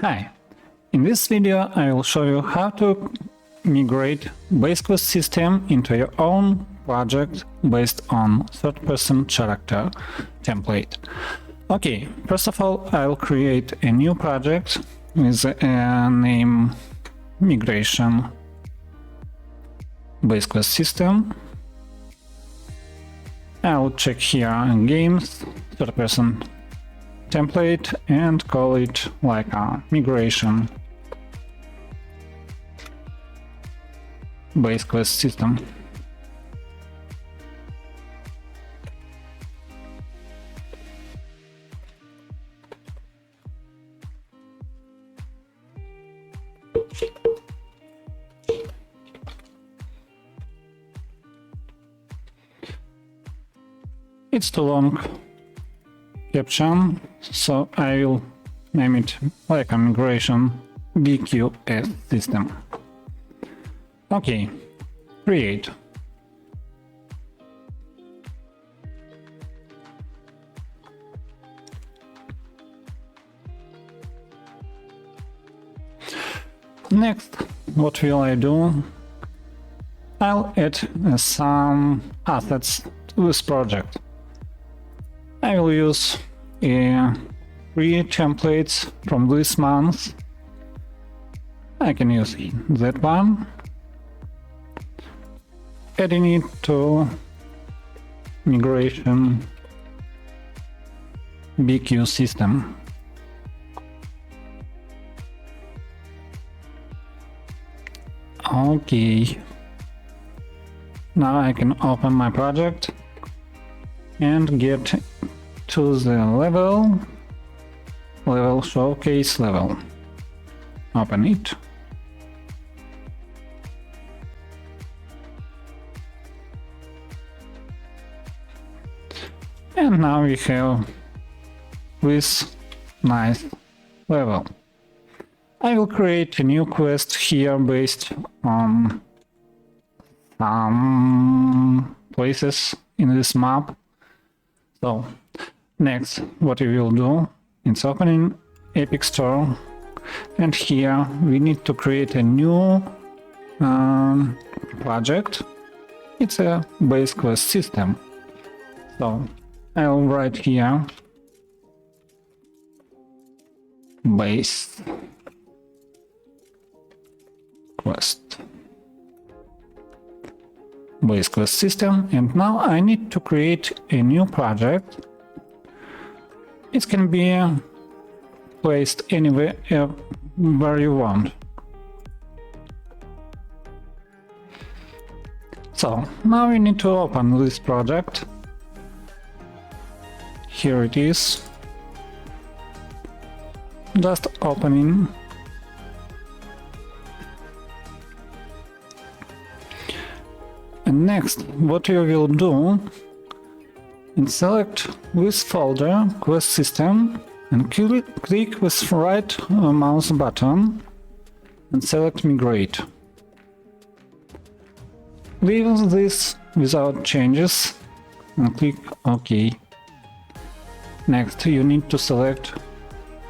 Hi, in this video I will show you how to migrate Base Quest System into your own project based on third-person character template. Okay, first of all I'll create a new project with a name Migration Base Quest System. I'll check here Games, third-person template and call it like a migration Base Quest System. It's too long caption, so I will name it like a migration BQS system. Okay, create. Next, what will I do? I'll add some assets to this project. I will use three templates from this month. I can use that one, adding it to migration BQ system. Okay, now I can open my project and get to the level showcase level. Open it. And now we have this nice level. I will create a new quest here based on some places in this map. So next, what we will do is opening Epic Store, and here we need to create a new project. It's a Base Quest System. So I'll write here Base Quest System, and now I need to create a new project. It can be placed anywhere where you want. So now we need to open this project. Here it is. Just opening. And next, what you will do is select this folder, Quest System, and click with right mouse button and select Migrate. Leave this without changes and click OK. Next, you need to select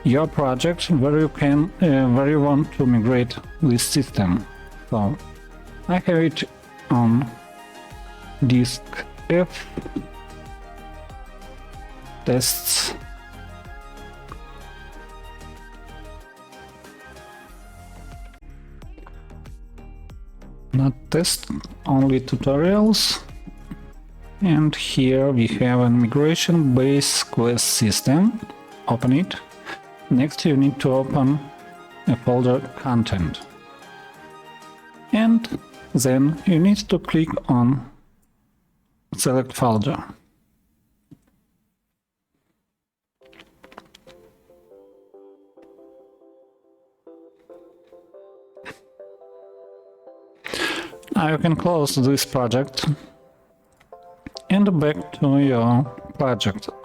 your project where you want to migrate this system. So I have it on disk F, tests, not test, only tutorials, and here we have a migration Base Quest System. Open it. Next you need to open a folder content, and then you need to click on select folder. Now you can close this project and back to your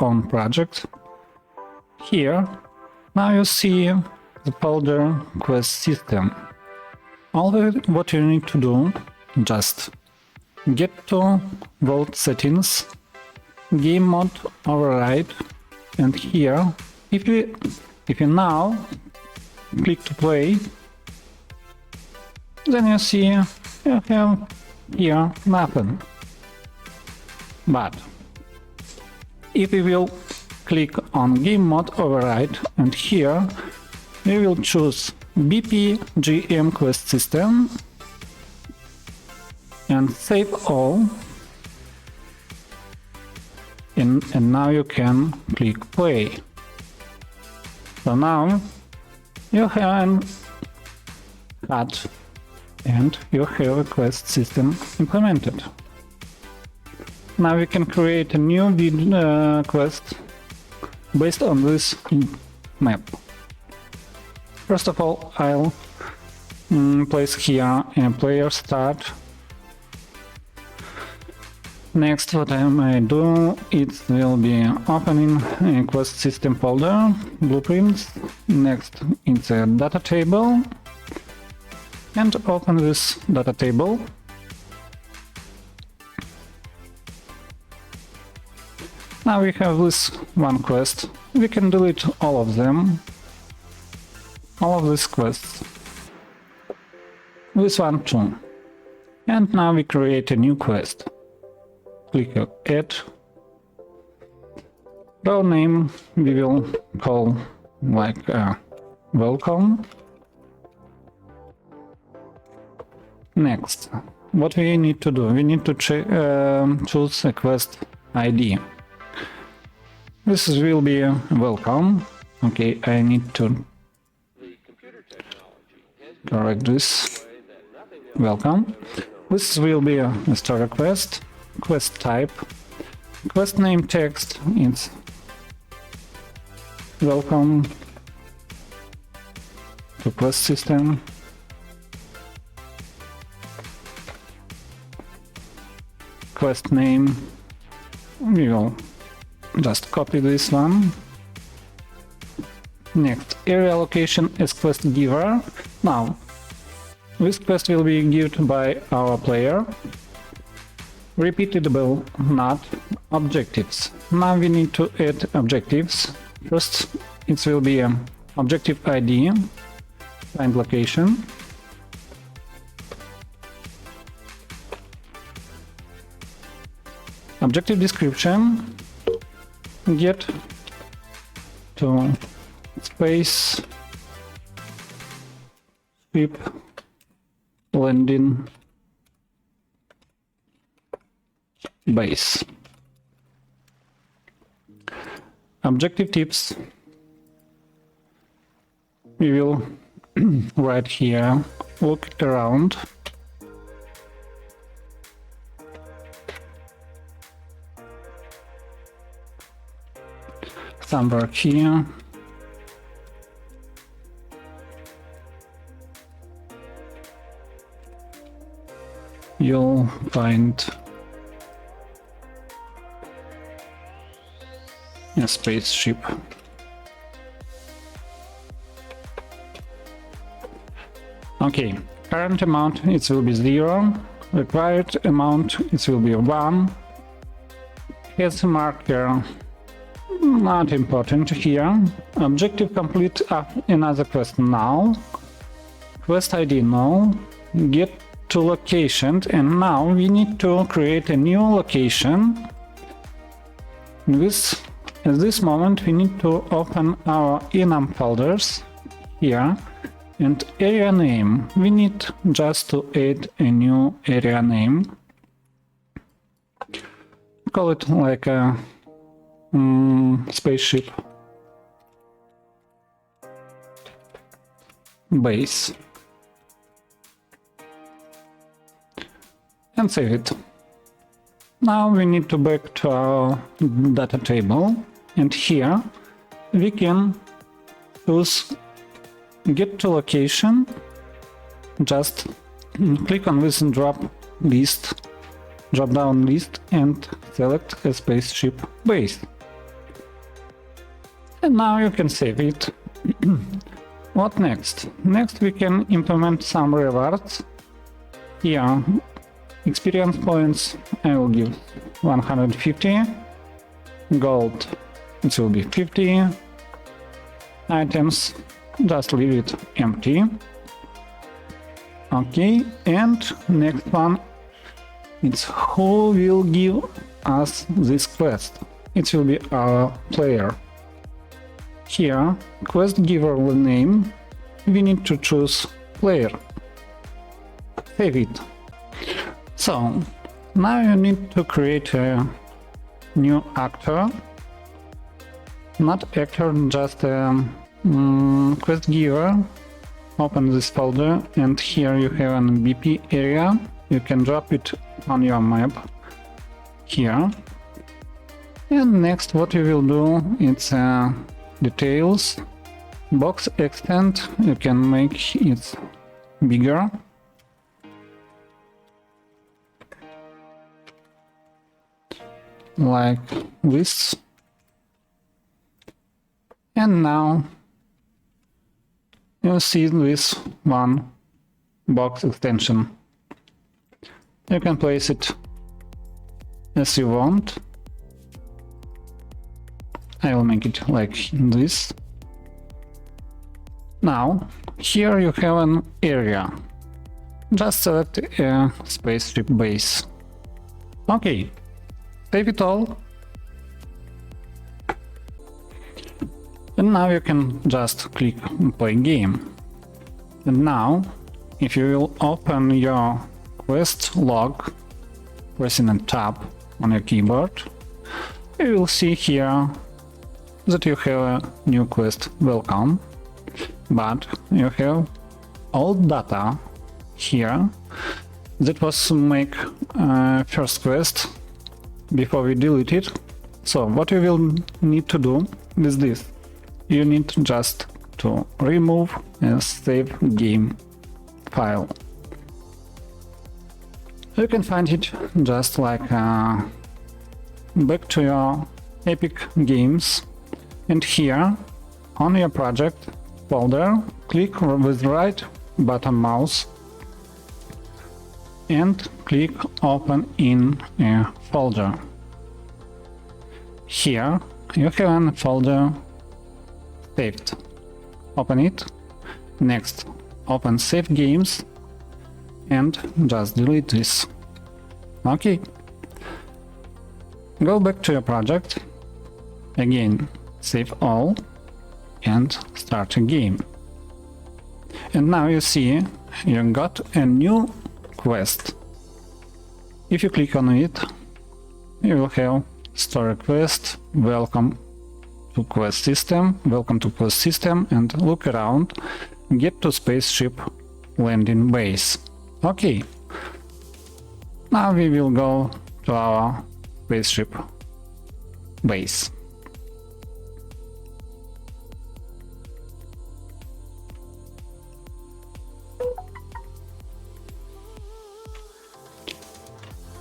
own project. Here, now you see the folder Quest System. All what you need to do, just get to Vault Settings, Game Mode Override, and here, if you now click to play, then you see you have here nothing. But if we will click on Game Mode Override, and here we will choose BPGM Quest System and save all, and now you can click play. So now you have HUD and you have a quest system implemented. Now we can create a new quest based on this map. First of all, I'll place here a player start. Next, what I may do, it will be opening a quest system folder, blueprints. Next, it's a data table, and open this data table. Now we have this one quest. We can delete all of them, all of these quests. This one too. And now we create a new quest. Click Add. Role name we will call like welcome. Next, what we need to do? We need to choose a quest ID. This will be welcome. Okay, I need to correct this. Welcome. This will be a story quest. Quest type. Quest name text. It's welcome to quest system. Quest name. We will just copy this one. Next, area location as quest giver. Now, this quest will be given by our player. Repeatable, not objectives. Now we need to add objectives. First, it will be objective ID, find location. Objective description, get to space sweep landing base. Objective tips, we will write here, look around. Somewhere here. You'll find a spaceship. Okay, current amount it will be 0, required amount it will be 1. Here's a marker, not important here. Objective complete another quest now. Quest ID no. Get to location, and now we need to create a new location. At this moment we need to open our enum folders here, and area name, we need just to add a new area name. Call it like a spaceship base, and save it. Now we need to back to our data table, and here we can choose get to location. Just click on this drop down list and select a spaceship base. And now you can save it. What next? Next we can implement some rewards. Here, experience points I will give 150, gold it will be 50, items just leave it empty. Okay, and next one, it's who will give us this quest. It will be our player. Here, quest giver will name, we need to choose player. Save it. So, now you need to create a new actor. Not actor, just a quest giver. Open this folder and here you have an BP area. You can drop it on your map here. And next what you will do, it's details, box extent, you can make it bigger. Like this. And now you see this one box extension. You can place it as you want. I will make it like this. Now, here you have an area. Just select a spaceship base. Okay, save it all. And now you can just click play game. And now, if you will open your quest log, pressing a tab on your keyboard, you will see here that you have a new quest welcome, but you have old data here that was make first quest before we delete it. So what you will need to do is this. You need just to remove a save game file. You can find it just like back to your Epic Games, and here on your project folder, click with right button mouse and click open in a folder. Here you have a folder saved. Open it. Next, open save games and just delete this. Okay. Go back to your project. Again, save all and start a game. And now you see you got a new quest. If you click on it, you will have story quest, welcome to quest system, welcome to quest system, and look around, get to spaceship landing base. Okay, now we will go to our spaceship base.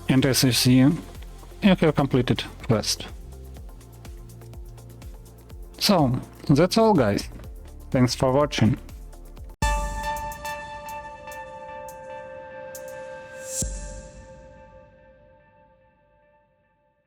And as you see, you have completed quest. So, that's all guys. Thanks for watching.